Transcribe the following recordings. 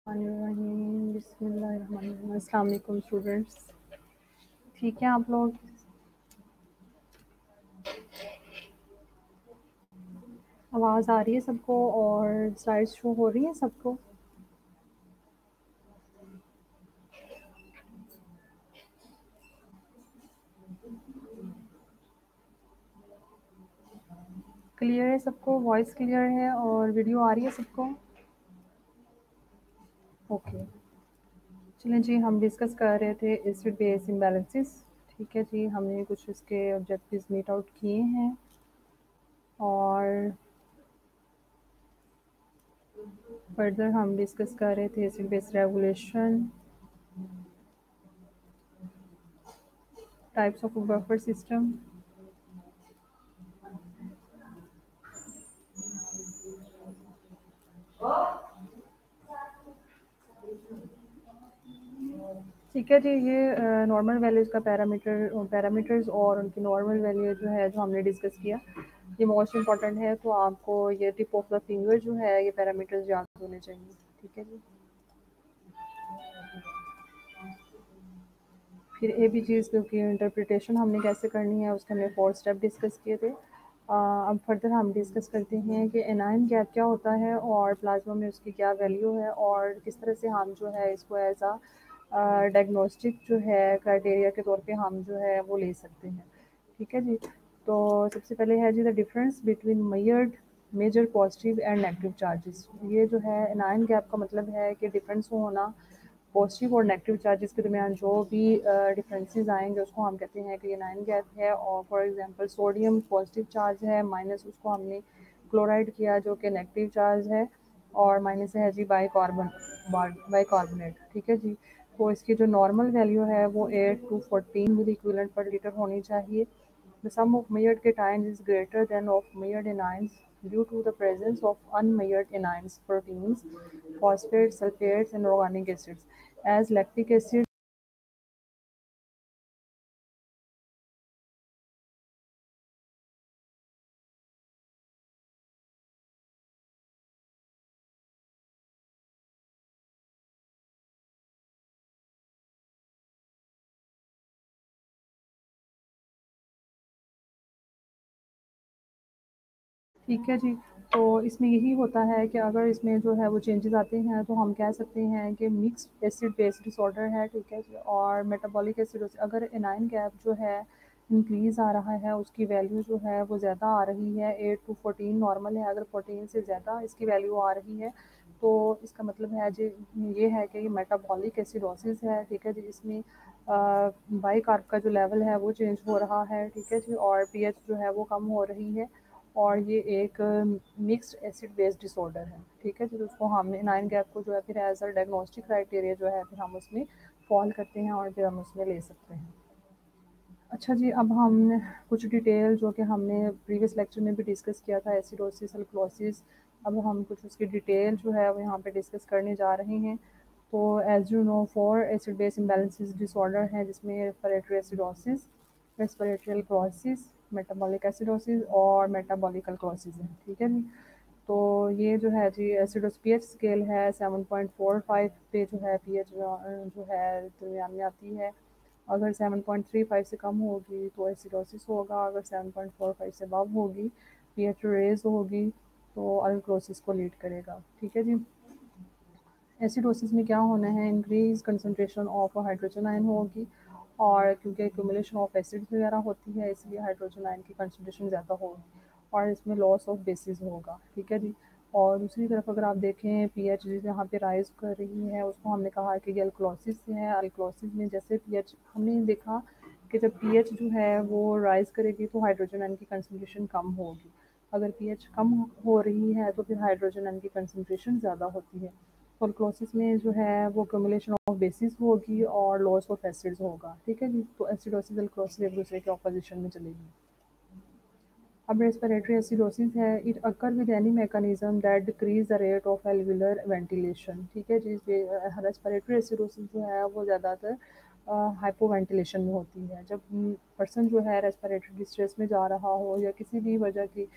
बिस्मिल्लाहिर्रहमानिर्रहीम। अस्सलाम वालेकुम स्टूडेंट्स। ठीक है आप लोग? आवाज़ आ रही है सबको और स्लाइड्स शो हो रही हैं सबको? क्लियर है सबको? वॉइस क्लियर है और वीडियो आ रही है सबको? ओके, चलें जी, हम डिस्कस कर रहे थे एसिड बेस इम्बैलेंसेस। ठीक है जी, हमने कुछ इसके ऑब्जेक्टिव्स मीट आउट किए हैं और फर्दर हम डिस्कस कर रहे थे acid base regulation, types of buffer system. ठीक है जी, ये नॉर्मल वैल्यूज़ का पैरामीटर्स और उनकी नॉर्मल वैल्यू जो है, जो हमने डिस्कस किया, ये मोस्ट इम्पॉर्टेंट है। तो आपको ये टिप ऑफ द फिंगर जो है, ये पैरामीटर्स याद होने चाहिए। ठीक है जी। फिर ए बी चीज़ की इंटरप्रिटेशन हमने कैसे करनी है, उसके हमने 4 स्टेप डिस्कस किए थे। अब फर्दर हम डिस्कस करते हैं कि एनायन गैप क्या होता है और प्लाज्मा में उसकी क्या वैल्यू है और किस तरह से हम जो है इसको एज अ डायग्नोस्टिक जो है क्राइटेरिया के तौर पे हम जो है वो ले सकते हैं। ठीक है जी। तो सबसे पहले है जी the difference between major positive and negative charges. ये जो है एनायन गैप का मतलब है कि डिफरेंस होना पॉजिटिव और नेगेटिव चार्जेस के दरमियान जो भी डिफरेंसेस आएंगे उसको हम कहते हैं कि ये नाइन गैप है। और for example sodium positive charge है, माइनस उसको हमने क्लोराइड किया जो कि नेगेटिव चार्ज है, और माइनस है जी बाइकार्बोनेट। ठीक है जी। तो इसकी जो नॉर्मल वैल्यू है वो 8 to 14 milliequivalent per litre होनी चाहिए। The sum of measured cations is greater than of measured anions due to the presence of unmeasured anions, proteins, phosphates, sulfates, and organic acids. As lactic acid ठीक है जी। तो इसमें यही होता है कि अगर इसमें जो है वो चेंजेस आते हैं तो हम कह सकते हैं कि मिक्स्ड एसिड बेस डिसऑर्डर है। ठीक है जी। और मेटाबॉलिक एसिडोसिस, अगर एनाइन गैप जो है इंक्रीज़ आ रहा है, उसकी वैल्यू जो है वो ज़्यादा आ रही है, 8 to 14 नॉर्मल है, अगर 14 से ज़्यादा इसकी वैल्यू आ रही है तो इसका मतलब है जी ये है कि ये मेटाबॉलिक एसिडोसिस है। ठीक है जी। इसमें बाइकार्ब का जो लेवल है वो चेंज हो रहा है। ठीक है जी। और पीएच जो है वो कम हो रही है और ये एक मिक्स्ड एसिड बेस्ड डिसऑर्डर है। ठीक है जी। तो उसको हमने नाइन गैप को जो है फिर एज अ डायग्नोस्टिक क्राइटेरिया जो है फिर हम उसमें फॉल करते हैं और फिर हम उसमें ले सकते हैं। अच्छा जी, अब हम कुछ डिटेल जो कि हमने प्रीवियस लेक्चर में भी डिस्कस किया था, एसिडोसिस अल्कलोसिस, अब हम कुछ उसकी डिटेल जो है वो यहाँ पे डिस्कस करने जा रहे हैं। तो as you know 4 acid base imbalances disorder हैं, जिसमें respiratory acidosis, respiratory alkalosis, metabolic acidosis और मेटाबॉलिक अल्कलोसिस है। ठीक है जी। तो ये जो है जी एसिडोस पीएच स्केल है 7.45 पे जो है पीएच जो है दरमियान में आती है। अगर 7.35 से कम होगी तो एसिडोसिस होगा, अगर 7.45 से अबव होगी पीएच रेज होगी तो अल्कलोसिस को लीड करेगा। ठीक है जी। एसिडोसिस में क्या होना है, increase concentration of hydrogen ion होगी, और क्योंकि एक्यूमुलेशन ऑफ एसिड्स वगैरह होती है इसलिए हाइड्रोजन आयन की कंसनट्रेशन ज़्यादा होगी और इसमें लॉस ऑफ बेसिस होगा। ठीक है जी। और दूसरी तरफ अगर आप देखें पीएच यहाँ पे राइज कर रही है, उसको हमने कहा कि ये अल्कलोसिस है। अल्कलोसिस में जैसे पीएच हमने देखा कि जब पीएच जो है वो राइज करेगी तो हाइड्रोजन आयन की कंसनट्रेशन कम होगी, अगर पीएच कम हो रही है तो फिर हाइड्रोजन आयन की कंसनट्रेशन ज़्यादा होती है। अल्कलोसिस में जो है वो कम्युलेशन ऑफ बेसिस होगी और लॉस ऑफ एसिड्स होगा। ठीक है जी। तो एसिडोसिस अल्कलोसिस एक दूसरे के ऑपोजिशन में चलेगी। अब रेस्पिरेटरी एसिडोसिस है, it occur with any mechanism that decrease the rate of alveolar ventilation. ठीक है जी। रेस्पिरेटरी एसिडोसिस जो है वो ज़्यादातर हाइपोवेंटिलेशन में होती है। जब पर्सन जो है रेस्पिरेटरी डिस्ट्रेस में जा रहा हो या किसी भी वजह की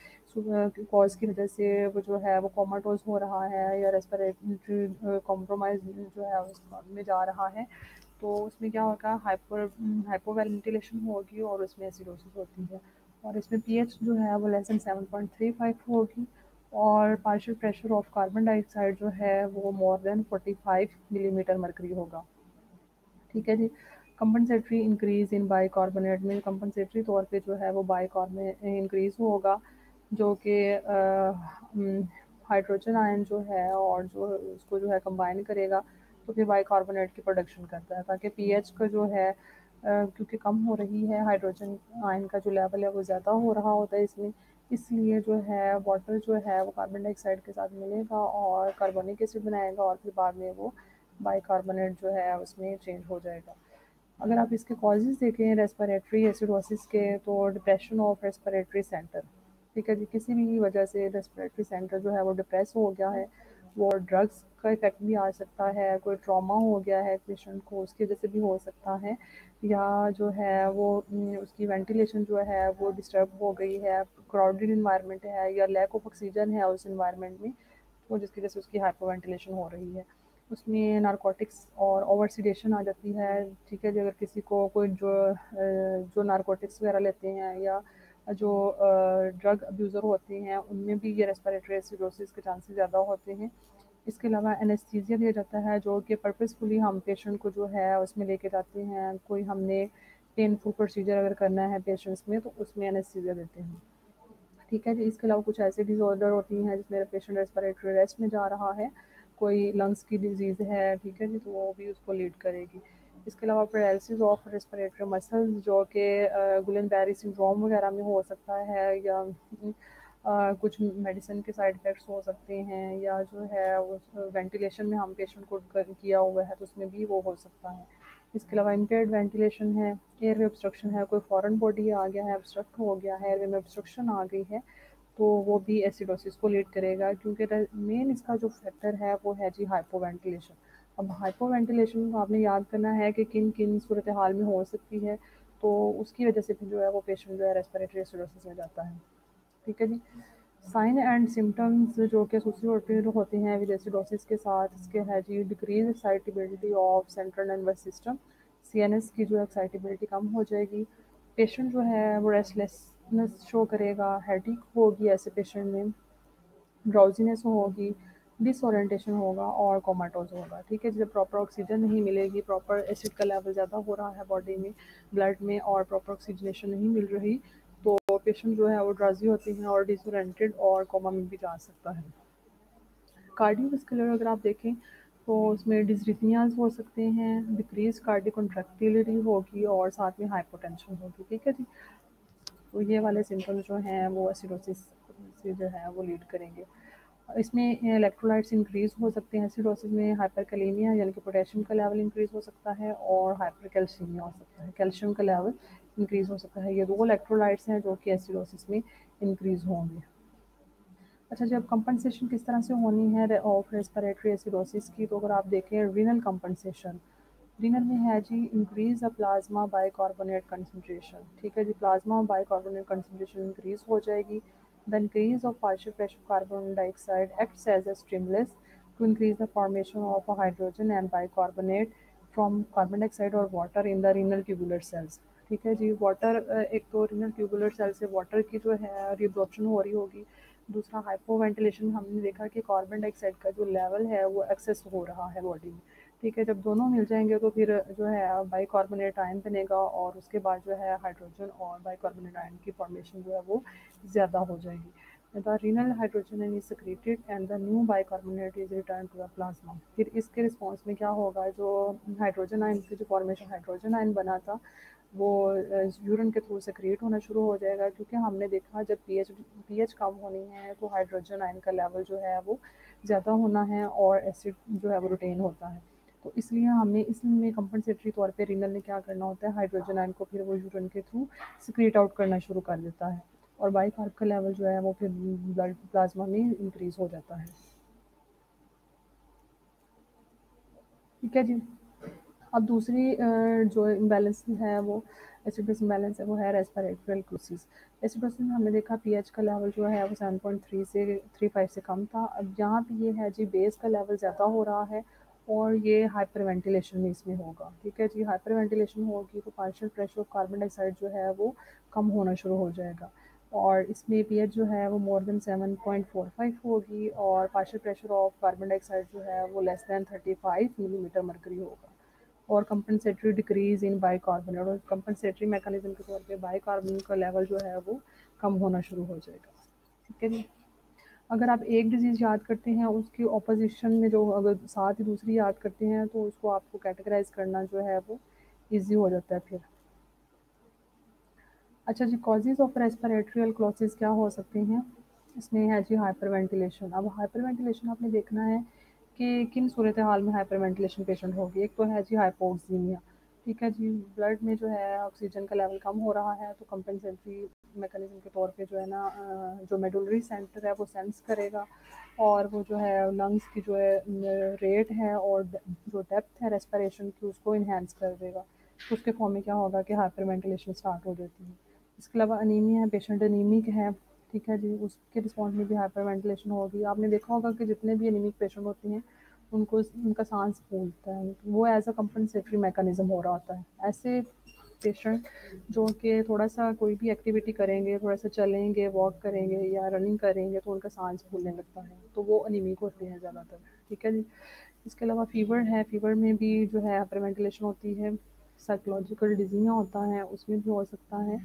कॉज की वजह से वो जो है वो कोमाटोज हो रहा है या रेस्पिरेटरी कॉम्प्रोमाइज जो है उस में जा रहा है, तो उसमें क्या होगा, हाइपोवेंटिलेशन होगी और उसमें एसिडोसिस होती है। और इसमें पीएच जो है वो लेस देन 7.35 होगी और partial pressure of carbon dioxide जो है वो मोर देन 45 मिलीमीटर मरकरी होगा। ठीक है जी। कंपनसेटरी इंक्रीज इन बाइकार्बोनेट में कंपनसेटरी तौर पे जो है वो बाइकार्बोनेट इंक्रीज होगा, जो कि हाइड्रोजन आयन जो है और जो उसको जो है कंबाइन करेगा तो फिर बाइकार्बोनेट की प्रोडक्शन करता है, ताकि पीएच का जो है क्योंकि कम हो रही है, हाइड्रोजन आयन का जो लेवल है वो ज़्यादा हो रहा होता है इसमें, इसलिए जो है वाटर जो है वो कार्बन डाइऑक्साइड के साथ मिलेगा और कार्बोनिक एसिड बनाएगा और फिर बाद में वो बाइकार्बोनेट जो है उसमें चेंज हो जाएगा। अगर आप इसके कॉजेज़ देखें रेस्पिरेटरी एसिडोसिस के, तो डिप्रेशन ऑफ रेस्पिरेटरी सेंटर, ठीक है जी, किसी भी वजह से रेस्पिरेटरी सेंटर जो है वो डिप्रेस हो गया है, वो ड्रग्स का इफेक्ट भी आ सकता है, कोई ट्रॉमा हो गया है पेशेंट को उसकी वजह से भी हो सकता है, या जो है वो उसकी वेंटिलेशन जो है वो डिस्टर्ब हो गई है, क्राउडेड इन्वायरमेंट है या लैक ऑफ ऑक्सीजन है उस इन्वायरमेंट में, तो जिसकी वजह से उसकी हाइपोवेंटिलेशन हो रही है। उसमें नारकोटिक्स और ओवर सीडेशन आ जाती है। ठीक है जी, अगर किसी को कोई जो नारकोटिक्स वगैरह लेते हैं या जो ड्रग अब्यूज़र होते हैं उनमें भी ये रेस्पिरेटरी एसिडोसिस के चांसेस ज़्यादा होते हैं। इसके अलावा एनेस्थीसिया दिया जाता है, जो कि पर्पसफुली हम पेशेंट को जो है उसमें लेके जाते हैं, कोई हमने पेनफुल प्रोसीजर अगर करना है पेशेंट्स में तो उसमें एनेस्थीसिया देते हैं। ठीक है जी। इसके अलावा कुछ ऐसे डिसऑर्डर होती हैं जिसमें पेशेंट रेस्पिरेटरी रेस्ट में जा रहा है, कोई लंग्स की डिजीज़ है, ठीक है जी, तो वो भी उसको लीड करेगी। इसके अलावा पैरालिसिस ऑफ रेस्पिरेटरी मसल्स, जो कि गुलन बैरी सिंड्रोम वगैरह में हो सकता है, या कुछ मेडिसिन के साइड इफ़ेक्ट्स हो सकते हैं, या जो है उस वेंटिलेशन में हम पेशेंट को किया हुआ है तो उसमें भी वो हो सकता है। इसके अलावा इम्पेयर्ड वेंटिलेशन है, एयरवे ऑब्स्ट्रक्शन है, कोई फॉरेन बॉडी आ गया है, ऑब्स्ट्रक्ट हो गया है, एयरवे में ऑब्स्ट्रक्शन आ गई है, तो वो भी एसिडोसिस को लीड करेगा, क्योंकि मेन इसका जो फैक्टर है वो है जी हाइपोवेंटिलेशन। अब हाइपोवेंटिलेशन को आपने याद करना है कि किन किन सूरत हाल में हो सकती है, तो उसकी वजह से फिर जो है वो पेशेंट जो है रेस्पिरेटरी एसिडोसिस में जाता है। ठीक है जी। साइन एंड सिम्टम्स जो कि एसोसिएटेड होते हैं विद एसिडोसिस के साथ, इसके है जी decrease excitability of central nervous system, CNS की जो एक्साइटेबिलिटी कम हो जाएगी, पेशेंट जो है वो रेस्टलेसनेस शो करेगा, हेडेक होगी ऐसे पेशेंट में, ड्राउजीनेस होगी, डिसओरिएंटेशन होगा और कोमाटोज होगा। ठीक है, जब प्रॉपर ऑक्सीजन नहीं मिलेगी, प्रॉपर एसिड का लेवल ज़्यादा हो रहा है बॉडी में, ब्लड में, और प्रॉपर ऑक्सीजनेशन नहीं मिल रही, तो पेशेंट जो है वो ड्राउजी होते हैं और डिसओरिएंटेड और कोमा में भी जा सकता है। कार्डियोवैस्कुलर अगर आप देखें तो उसमें डिसरिथमियाज हो सकते हैं, डिक्रीज कार्डियक कॉन्ट्रैक्टिलिटी होगी और साथ में हाइपोटेंशन होगी। ठीक है जी। तो ये वाले सिम्टम्स जो हैं वो एसिडोसिस से जो है वो लीड करेंगे। इसमें इलेक्ट्रोलाइट्स इंक्रीज हो सकते हैं एसिडोसिस में, हाइपरकैलेमिया यानी कि पोटेशियम का लेवल इंक्रीज हो सकता है और हाइपरकैल्सीमिया हो सकता है, कैल्शियम का लेवल इंक्रीज हो सकता है। ये दो इलेक्ट्रोलाइट्स हैं जो कि एसिडोसिस में इंक्रीज होंगे। अच्छा, जब कंपनसेशन किस तरह से होनी है ऑफ रेस्पिरेटरी एसिडोसिस की, तो अगर आप देखें रीनल कंपनसेशन, रीनल में है जी increase the plasma bicarbonate concentration. ठीक है जी, प्लाज्मा बाइकार्बोनेट कंसंट्रेशन इंक्रीज हो जाएगी। The increase of partial pressure carbon dioxide acts as a stimulus to increase the formation of hydrogen and bicarbonate from carbon dioxide और water in the renal tubular cells. ठीक है जी, water एक तो renal tubular cell से water की जो है रिब्जॉर्प्शन हो रही होगी, दूसरा हाइपोवेंटिलेशन हमने देखा कि कार्बन डाइऑक्साइड का जो लेवल है वो एक्सेस हो रहा है बॉडी में। ठीक है, जब दोनों मिल जाएंगे तो फिर जो है बाइकार्बोनेट आयन बनेगा और उसके बाद जो है हाइड्रोजन और बाइकार्बोनेट आयन की फॉर्मेशन जो है वो ज़्यादा हो जाएगी। The renal hydrogen is secreted and the new bicarbonate is returned to the plasma। फिर इसके रिस्पॉन्स में क्या होगा, जो हाइड्रोजन आयन की जो फॉर्मेशन हाइड्रोजन आयन बना था वो यूरिन के थ्रू सेक्रेट होना शुरू हो जाएगा, क्योंकि हमने देखा जब पीएच कम होनी है तो हाइड्रोजन आयन का लेवल जो है वो ज़्यादा होना है और एसिड जो है वो रिटेन होता है। तो इसलिए हमें इसमें कंपनसेटरी तौर पे रीनल ने क्या करना होता है, हाइड्रोजन आयन को फिर वो यूरिन के थ्रू सिक्रेट आउट करना शुरू कर देता है और बाइकार्ब का लेवल जो है वो फिर ब्लड प्लाज्मा में इंक्रीज हो जाता है। ठीक है जी। अब दूसरी जो इम्बैलेंस है वो एसिड बेस इम्बैलेंस है, वो है रेस्पिरेटरी क्लोसिस। रेस्पिरेटरी में हमने देखा पीएच का लेवल जो है वो 7.3 से 3.5 से कम था। अब यहाँ पे ये है जी बेस का लेवल ज़्यादा हो रहा है और ये हाइपर वेंटिलेशन में इसमें होगा। ठीक है जी, हाइपर वेंटिलेशन होगी तो partial pressure of carbon dioxide जो है वो कम होना शुरू हो जाएगा और इसमें पीएच जो है वो मोर देन 7.45 होगी और partial pressure of carbon dioxide जो है वो लेस देन 35 मिलीमीटर मरकरी होगा। और कंपनसेटरी डिक्रीज इन बाइकार्बोनेट, और कंपनसेटरी मैकेनिज्म के तौर पे बाइकार्बोनेट का लेवल जो है वो कम होना शुरू हो जाएगा। ठीक है जी। अगर आप एक डिजीज़ याद करते हैं उसकी ऑपोजिशन में जो अगर साथ ही दूसरी याद करते हैं तो उसको आपको कैटेगराइज करना जो है वो ईजी हो जाता है फिर। अच्छा जी, कॉजेज़ ऑफ रेस्पिरेटरी अल्कोसिस क्या हो सकते हैं? इसमें है जी हाइपर वेंटिलेशन। अब हाइपर वेंटिलेशन आपने देखना है कि किन सूरत हाल में हाइपर वेंटिलेशन पेशेंट होगी। एक तो है जी हाइपोक्सीमिया। ठीक है जी, ब्लड में जो है ऑक्सीजन का लेवल कम हो रहा है तो कंपनसेटरी मैकेनिज्म के तौर पे जो है ना जो मेडुलरी सेंटर है वो सेंस करेगा और वो जो है लंग्स की जो है रेट है और जो डेप्थ है रेस्पिरेशन की उसको इन्हेंस कर देगा। तो उसके फॉर्म में क्या होगा कि हाइपर वेंटिलेशन स्टार्ट हो जाती है। इसके अलावा अनीमिया है, पेशेंट अनीमिक है, ठीक है जी, उसके रिस्पॉन्स में भी हाइपर वेंटिलेशन होगी। आपने देखा होगा कि जितने भी अनीमिक पेशेंट होते हैं उनको उनका सांस फूलता है, वो एज अ कंपनसेटरी मैकेनिज्म हो रहा होता है। ऐसे पेशेंट जो कि थोड़ा सा कोई भी एक्टिविटी करेंगे, थोड़ा सा चलेंगे, वॉक करेंगे या रनिंग करेंगे तो उनका सांस फूलने लगता है, तो वो अनीमिक होते हैं ज़्यादातर। ठीक है जी। इसके अलावा फ़ीवर है, फ़ीवर में भी जो है हाइपर वेंटिलेशन होती है। साइकोलॉजिकल डिजीज़ियाँ होता है उसमें भी हो सकता है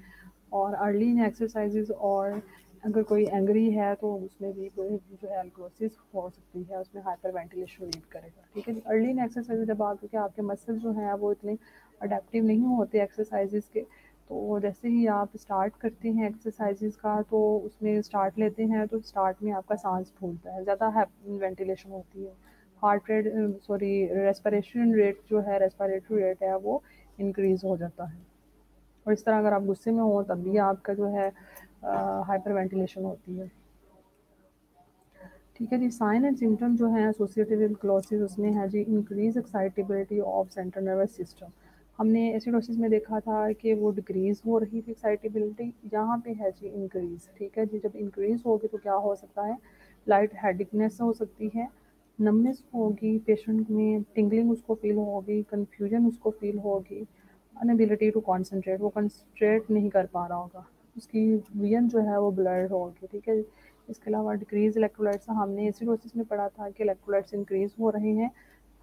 और अर्ली इन एक्सरसाइजेज और अगर कोई एंग्री है तो उसमें भी कोई जो है अल्कोसिस हो सकती है, उसमें हाइपर वेंटिलेशन लीड करेगा। ठीक है जी। अर्ली इन एक्सरसाइज जब आप क्योंकि आपके मसल जो हैं वो इतने अडेप्टिव नहीं होते एक्सरसाइजेज के, तो जैसे ही आप स्टार्ट करते हैं एक्सरसाइजेज का तो उसमें स्टार्ट लेते हैं तो स्टार्ट में आपका सांस फूलता है, ज़्यादा वेंटिलेशन होती है, heart rate sorry respiration rate जो है रेस्पिरेटरी रेट है वो इंक्रीज़ हो जाता है। और इस तरह अगर आप गुस्से में हो तब भी आपका जो है हाइपर वेंटिलेशन होती है। ठीक है जी। साइन एंड सिम्टम जो है एसोसिएटेड विद ग्लोसिस उसमें है जी increase excitability of central nervous system. हमने एसिडोसिस में देखा था कि वो डिक्रीज हो रही थी एक्साइटेबिलिटी, यहाँ पे है जी इंक्रीज। ठीक है जी, जब इंक्रीज होगी तो क्या हो सकता है, लाइट हेडिकनेस हो सकती है, नमनेस होगी पेशेंट में, टिंगलिंग उसको फील होगी, कन्फ्यूजन उसको फील होगी, अनएबिलिटी टू कॉन्सेंट्रेट, वो कंसंट्रेट नहीं कर पा रहा होगा, उसकी विजन जो है वो ब्लर्ड होगी। ठीक है। इसके अलावा डिक्रीज इलेक्ट्रोलाइट्स, हमने एसिडोसिस में पढ़ा था कि इलेक्ट्रोलाइट्स इंक्रीज हो रहे हैं,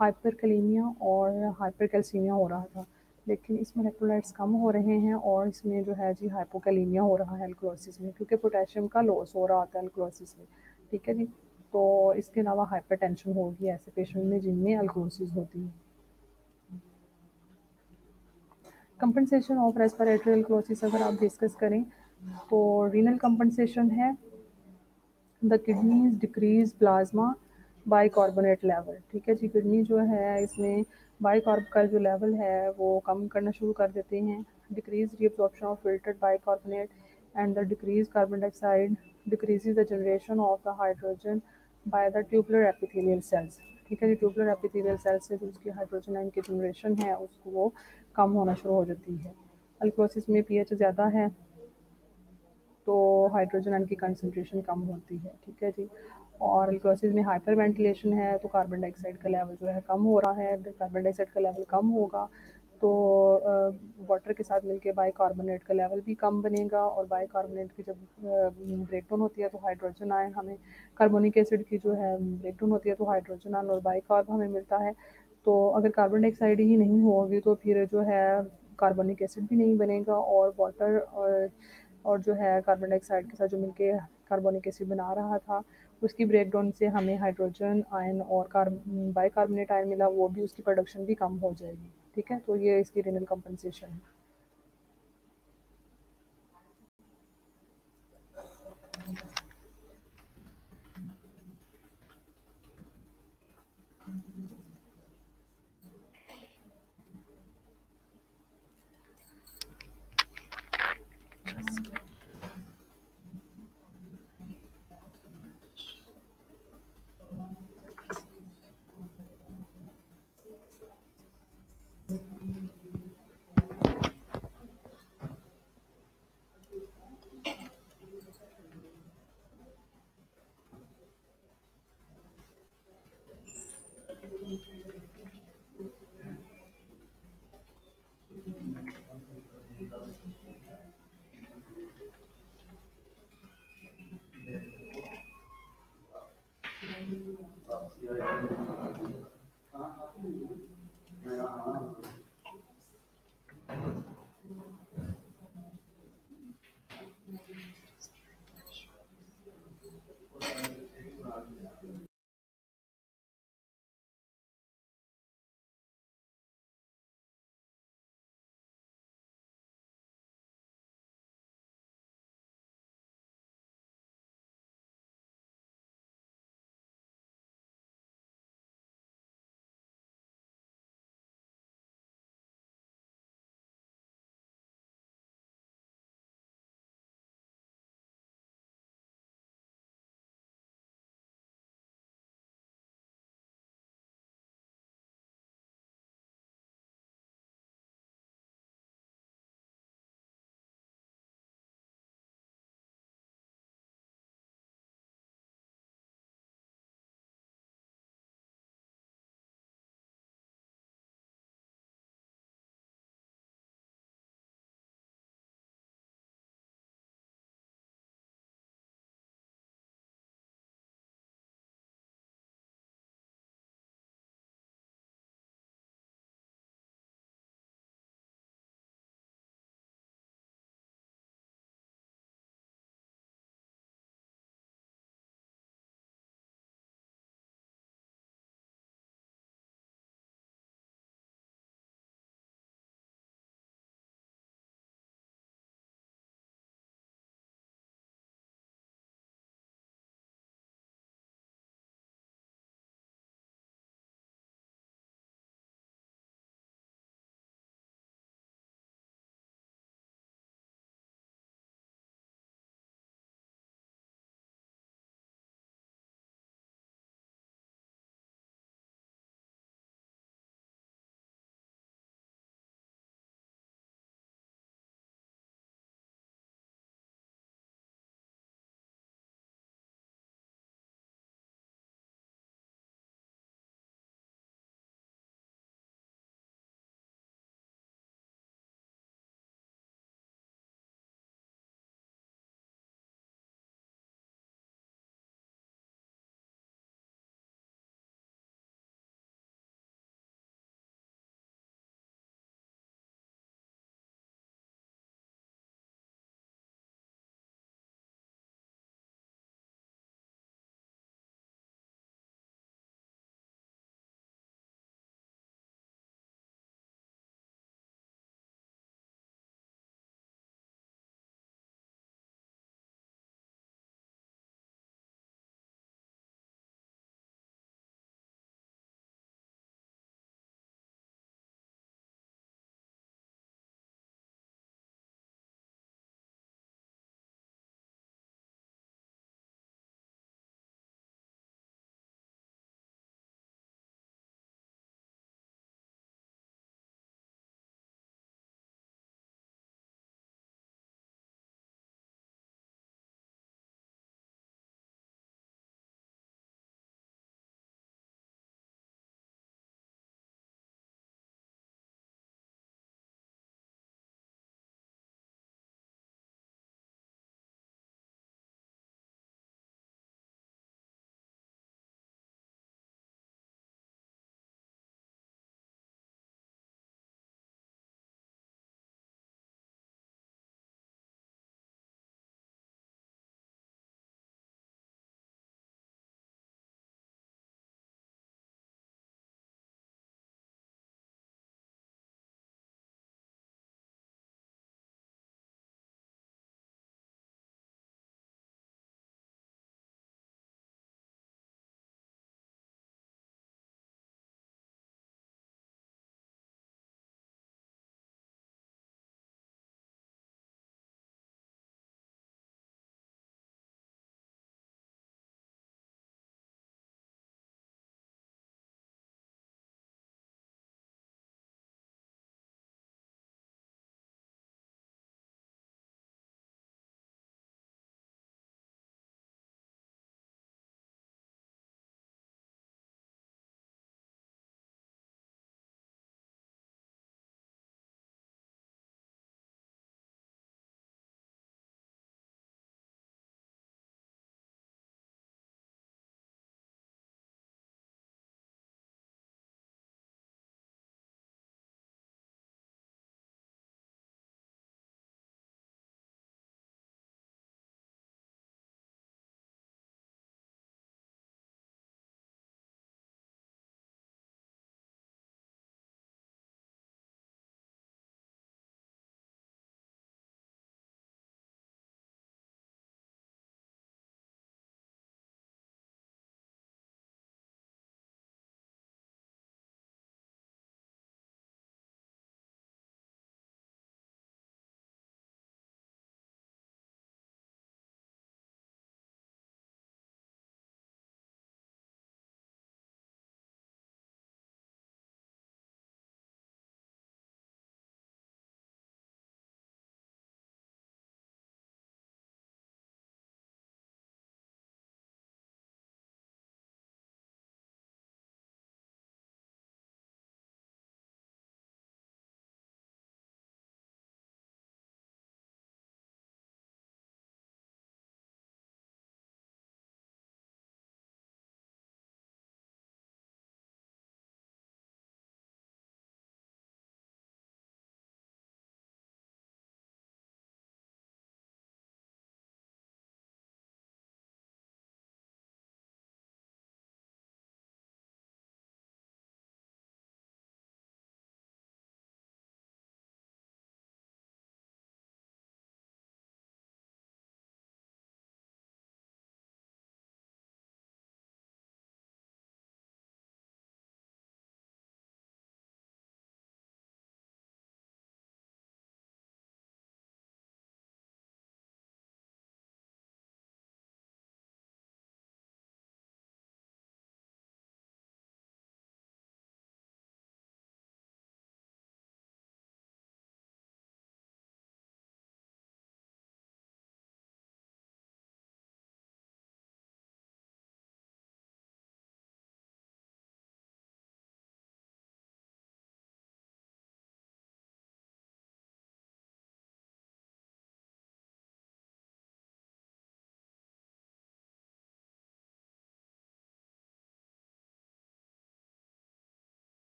हाइपरकैलेमिया और हाइपरकैल्सीमिया हो रहा था, लेकिन इसमें इलेक्ट्रोलाइट्स कम हो रहे हैं और इसमें जो है जी हाइपोकैलेमिया हो रहा है अल्कोसिस में, क्योंकि पोटेशियम का लॉस हो रहा होता है अल्कोसिस में। ठीक है जी। तो इसके अलावा हाइपरटेंशन होगी ऐसे पेशेंट में जिनमें अल्कोसिस होती है। कंपनसेशन ऑफ रेस्पिरेटरी अल्कोसिस अगर आप डिस्कस करें तो रीनल कंपनसेशन है, the kidneys decrease plasma bicarbonate level. ठीक है जी, किडनी जो है इसमें बाइकार्ब का जो लेवल है वो कम करना शुरू कर देते हैं। Decrease reabsorption of filtered bicarbonate and the decrease carbon dioxide decreases the generation of the hydrogen by the tubular epithelial cells. ठीक है जी, ट्यूबुलर एपिथेलियल सेल्स से जो उसकी हाइड्रोजन आयन की जनरेशन है उसको वो कम होना शुरू हो जाती है। अल्कोसिस में पीएच ज़्यादा है तो हाइड्रोजन आयन की कंसंट्रेशन कम होती है। ठीक है जी। और अल्कोसिस में हाइपर वेंटिलेशन है तो कार्बन डाइऑक्साइड का लेवल जो है कम हो रहा है, कार्बन डाइऑक्साइड का लेवल कम होगा तो वाटर के साथ मिलके बाइकार्बोनेट का लेवल भी कम बनेगा और बाइकार्बोनेट की जब ब्रेकडाउन होती है तो हाइड्रोजन आयन हमें, कार्बोनिक एसिड की जो है ब्रेकडाउन होती है तो हाइड्रोजन आयन और बाइकार्ब हमें मिलता है। तो अगर कार्बन डाइऑक्साइड ही नहीं होगी तो फिर जो है कार्बोनिक एसिड भी नहीं बनेगा और वाटर और जो है कार्बन डाइऑक्साइड के साथ जो मिलके कार्बोनिक एसिड बना रहा था उसकी ब्रेकडाउन से हमें हाइड्रोजन आयन और बाइकार्बोनेट आयन मिला, वो भी उसकी प्रोडक्शन भी कम हो जाएगी। ठीक है, तो ये इसकी रिनल कंपनसेशन है।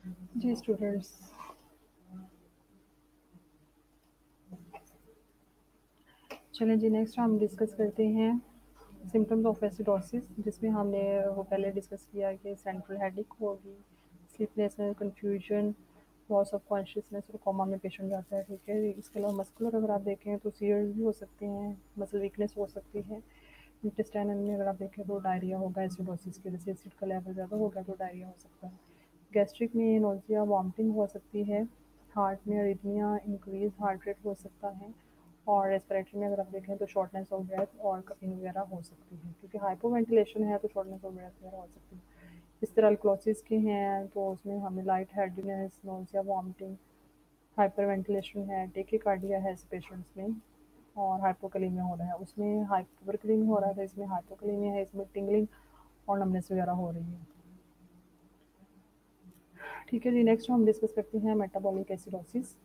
जी स्टूडेंट्स, चलें जी नेक्स्ट हम डिस्कस करते हैं सिम्टम्स ऑफ एसिडोसिस, जिसमें हमने वो पहले डिस्कस किया कि सेंट्रल हेडेक होगी, स्लीपनेसनेस, कन्फ्यूजन, लॉस ऑफ कॉन्शियसनेस और कोमा में पेशेंट जाता है। ठीक है, इसके अलावा मस्कुलर अगर आप देखें तो सीयर्स भी हो सकते हैं, मसल वीकनेस हो सकती है। इंटेस्टाइन में अगर आप देखें तो डायरिया होगा एसिडोसिस की वजह से, एसिड का लेवल ज़्यादा होगा तो डायरिया हो सकता है। गैस्ट्रिक में नोजिया, वॉमिटिंग हो सकती है। हार्ट में अरिथमिया, इंक्रीज हार्ट रेट हो सकता है। और रेस्पिरेटरी में अगर आप देखें तो शॉर्टनेस ऑफ ब्रेथ और कपिंग वगैरह हो सकती है, क्योंकि हाइपोवेंटिलेशन है तो शॉर्टनेस ऑफ ब्रेथ वगैरह हो सकती है। इस तरह अल्कोसिस के हैं तो उसमें हमें light headedness, nausea, vomiting, hyper ventilation है, टेकिकार्डिया है इस पेशेंट्स में, और हाइपोकलीमिया हो रहा है। उसमें हाइपरकलीमिया हो रहा है, इसमें हाइपोकलीमिया है, इसमें टिंगलिंग और नमनेस वगैरह हो रही है। ठीक है जी, नेक्स्ट हम डिस्कस करते हैं मेटाबॉलिक एसिडोसिस।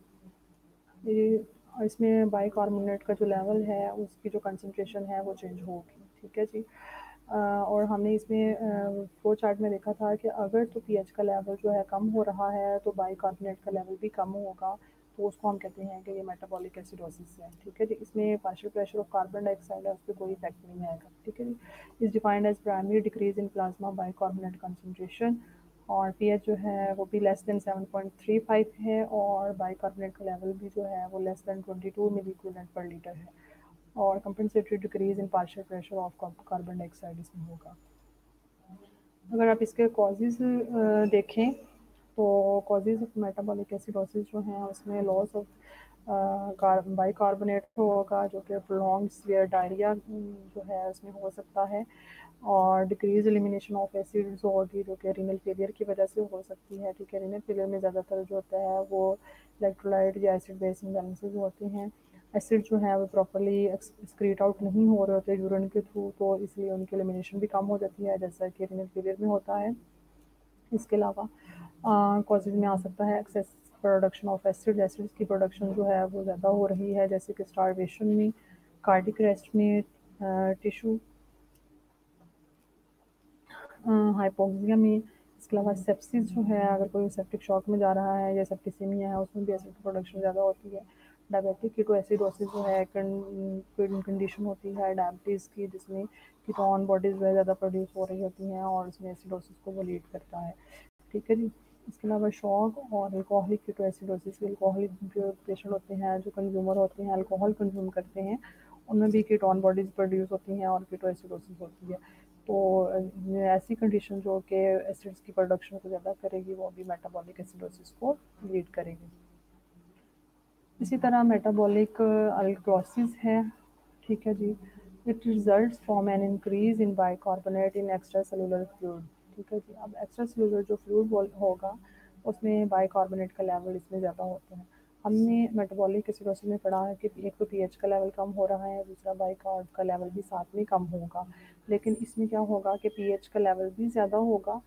ये इसमें बाइकार्बोनेट का जो लेवल है उसकी जो कंसनट्रेशन है वो चेंज होगी। ठीक है जी, और हमने इसमें फ्लो चार्ट में देखा था कि अगर तो पीएच का लेवल जो है कम हो रहा है तो बाइकार्बोनेट का लेवल भी कम होगा, तो उसको हम कहते हैं कि ये मेटाबॉलिक एसिडोसिस है। ठीक है जी, इसमें partial pressure of carbon dioxide है, उस पर कोई इफेक्ट नहीं आएगा। ठीक है जी, is defined as primary decrease in plasma bicarbonate concentration, और पीएच जो है वो भी लेस देन 7.35 है, और बाइकार्बोनेट का लेवल भी जो है वो लेस देन 22 मिली इक्विवेलेंट पर लीटर है, और compensatory decrease in partial pressure of carbon dioxide इसमें होगा। अगर आप इसके कॉजेज़ देखें तो कॉजेज़ ऑफ मेटाबॉलिक एसिडोसिस जो हैं उसमें लॉस ऑफ बाइकार्बोनेट होगा, जो कि प्रोलॉन्ग्ड सीवियर डायरिया जो है उसमें हो सकता है, और डिक्रीज एलिमिनेशन ऑफ एसिड्स होगी जो कि रीनल फेलियर की वजह से हो सकती है। ठीक है, रीनल फेलियर में ज़्यादातर जो होता है वो इलेक्ट्रोलाइट या एसिड बेस इम्बैलेंसेज होते हैं। एसिड जो है वो प्रॉपर्ली एक्सक्रीट आउट नहीं हो रहे होते यूरिन के थ्रू, तो इसलिए उनकी एलिमिनेशन भी कम हो जाती है, जैसा कि रीनल फेलियर में होता है। इसके अलावा कॉजेज में आ सकता है एक्सेस प्रोडक्शन ऑफ एसिड्स की प्रोडक्शन जो है वो ज़्यादा हो रही है, जैसे कि स्टारवेशन में, कार्डिक अरेस्ट में, टिश्यू हाइपोक्सिया में। इसके अलावा सेप्सिस जो है, अगर कोई सेप्टिक शॉक में जा रहा है या सेप्टिसेमिया है उसमें भी एसिड की प्रोडक्शन ज़्यादा होती है। डायबिटिक कीटोएसिडोसिस जो है कंडीशन होती है डायबिटीज़ की, जिसमें कीटोन बॉडीज़ जो है ज़्यादा प्रोड्यूस हो रही होती हैं और उसमें एसिडोसिस को वो लीड करता है। ठीक है जी, इसके अलावा शॉक और अल्कोहलिक कीटोएसिडोसिस, अल्कोहलिक जो पेशेंट होते हैं, जो कंज्यूमर होते हैं, अल्कोहल कंज्यूम करते हैं, उनमें भी कीटोन बॉडीज़ प्रोड्यूस होती हैं और कीटोएसिडोसिस होती है। तो ऐसी कंडीशन जो कि एसिड्स की प्रोडक्शन को ज़्यादा करेगी वो भी मेटाबॉलिक एसिडोसिस को लीड करेगी। इसी तरह मेटाबॉलिक अल्कलोसिस है। ठीक है जी, it results from an increase in bicarbonate in extracellular fluid. ठीक है जी, अब एक्स्ट्रा सेलुलर जो फ्लूइड होगा उसमें बाइकार्बोनेट का लेवल इसमें ज़्यादा होता है। हमने मेटाबॉलिक एसिडोसिस में पढ़ा है कि एक तो पीएच का लेवल कम हो रहा है, दूसरा बाइकार्ब का लेवल भी साथ में कम होगा, लेकिन इसमें क्या होगा कि पीएच का लेवल भी ज़्यादा होगा,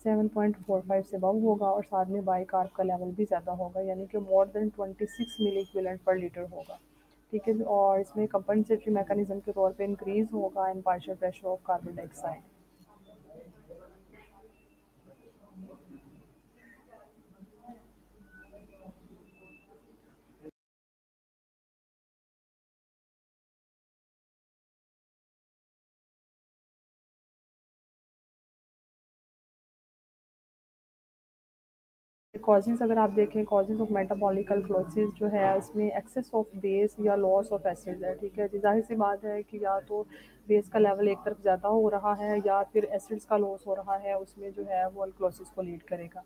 7.45 से अबव होगा, और साथ में बाइकार्ब का लेवल भी ज़्यादा होगा, यानी कि मोर देन 26 मिली इक्विवेलेंट पर लीटर होगा। ठीक है, और इसमें कंपनसेटरी मैकेनिज्म के तौर पे इंक्रीज होगा in partial pressure of carbon dioxide. Causes अगर आप देखें, कॉजेज़ ऑफ मेटाबॉलिक अल्कलोसिस जो है उसमें एक्सेस ऑफ बेस या लॉस ऑफ एसिड है। ठीक है जी, जाहिर सी बात है कि या तो बेस का लेवल एक तरफ ज़्यादा हो रहा है या फिर एसिड्स का लॉस हो रहा है, उसमें जो है वो अल्कलोसिस को लीड करेगा।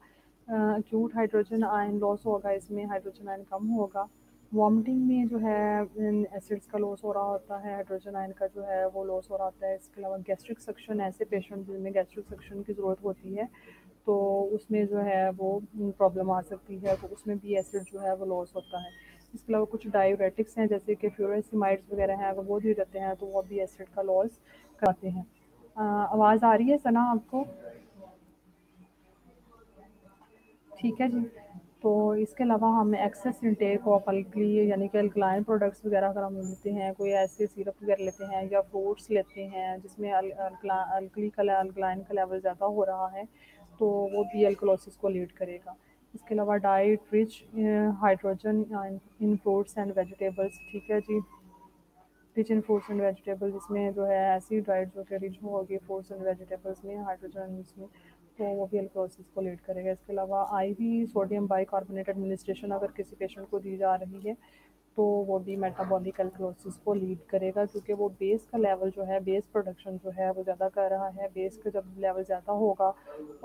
अक्यूट हाइड्रोजन आयन लॉस होगा, इसमें हाइड्रोजन आयन कम होगा। वॉमिटिंग में जो है एसिड्स का लॉस हो रहा होता है, हाइड्रोजन आयन का जो है वो लॉस हो रहा होता है। इसके अलावा गैस्ट्रिक सक्शन, ऐसे पेशेंट जिनमें गैस्ट्रिक सक्शन की ज़रूरत होती है तो उसमें जो है वो प्रॉब्लम आ सकती है, तो उसमें भी एसिड जो है वो लॉस होता है। इसके अलावा कुछ डायूरेटिक्स हैं जैसे कि फ्यूरासिमाइड्स वगैरह हैं, अगर वो भी रहते हैं तो वो भी एसिड का लॉस कराते हैं। आवाज़ आ रही है सना आपको? ठीक है जी, तो इसके अलावा हम एक्सेस इंटेक ऑफ अल्कली यानी कि अल्कलाइन प्रोडक्ट्स वगैरह अगर हम लेते हैं, कोई ऐसे सिरप वगैरह लेते हैं या फ्रूट्स लेते हैं जिसमें अल्कली का अल्कलाइन का लेवल ज़्यादा हो रहा है, तो वो भी अल्कलोसिस को लीड करेगा। इसके अलावा diet rich hydrogen in fruits and vegetables, ठीक है जी। Rich in fruits and vegetables, इसमें जो है ऐसी डाइट जो कि रिच होगी फ्रूट्स एंड वेजिटेबल्स में, हाइड्रोजन इसमें, तो वो भी अल्कोसिस को लीड करेगा। इसके अलावा आईवी सोडियम बाइकार्बोनेट एडमिनिस्ट्रेशन अगर किसी पेशेंट को दी जा रही है तो वो भी मेटाबॉलिक अल्कोसिस को लीड करेगा, क्योंकि वो बेस का लेवल जो है, बेस प्रोडक्शन जो है वो ज़्यादा कर रहा है। बेस का जब लेवल ज़्यादा होगा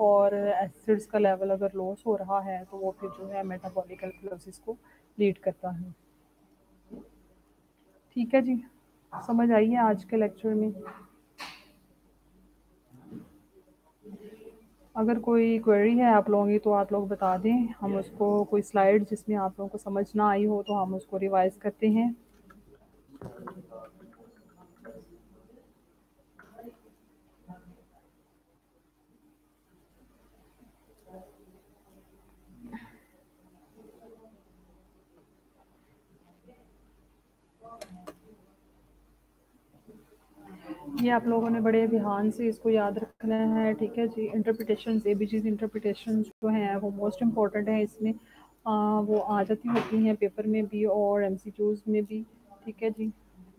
और एसिड्स का लेवल अगर लॉस हो रहा है तो वो फिर जो है मेटाबॉलिक अल्कोसिस को लीड करता है। ठीक है जी, समझ आई है आज के लेक्चर में। अगर कोई क्वेरी है आप लोगों की तो आप लोग बता दें, हम उसको कोई स्लाइड जिसमें आप लोगों को समझ ना आई हो तो हम उसको रिवाइज करते हैं। ये आप लोगों ने बड़े ध्यान से इसको याद रखना है, ठीक है जी। इंटरप्रिटेशन, एबीसीज इंटरप्रिटेशन जो हैं वो मोस्ट इम्पॉर्टेंट है इसमें। वो आ जाती होती हैं पेपर में भी और एमसीक्यूज में भी, ठीक है जी।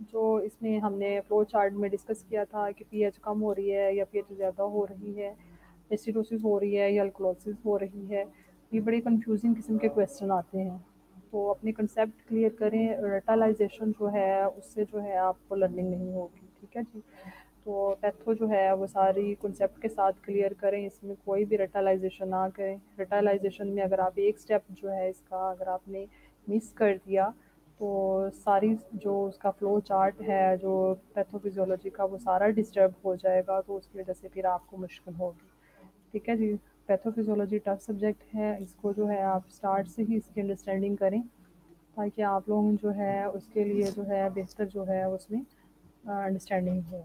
जो इसमें हमने फ्लो चार्ट में डिस्कस किया था कि पीएच कम हो रही है या पीएच ज़्यादा हो रही है, एसिडोसिस हो रही है या अल्कोलिसिस हो रही है, ये बड़े कंफ्यूजिंग किस्म के क्वेश्चन आते हैं। तो अपने कंसेप्ट क्लियर करें, रेटालाइजेशन जो है उससे जो है आपको लर्निंग नहीं होगी, ठीक है जी। तो पैथो जो है वो सारी कंसेप्ट के साथ क्लियर करें, इसमें कोई भी रेटालाइजेशन ना करें। रेटालाइजेशन में अगर आप एक स्टेप जो है इसका अगर आपने मिस कर दिया तो सारी जो उसका फ्लो चार्ट है जो पैथोफिजियोलॉजी का वो सारा डिस्टर्ब हो जाएगा, तो उसकी वजह से फिर आपको मुश्किल होगी, ठीक है जी। पैथोफिजियोलॉजी टफ सब्जेक्ट है, इसको जो है आप स्टार्ट से ही इसकी अंडरस्टैंडिंग करें ताकि आप लोग जो है उसके लिए जो है बेहतर जो है उसमें अंडरस्टैंडिंग हो,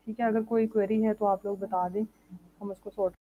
ठीक है। अगर कोई क्वेरी है तो आप लोग बता दें, हम उसको सॉर्ट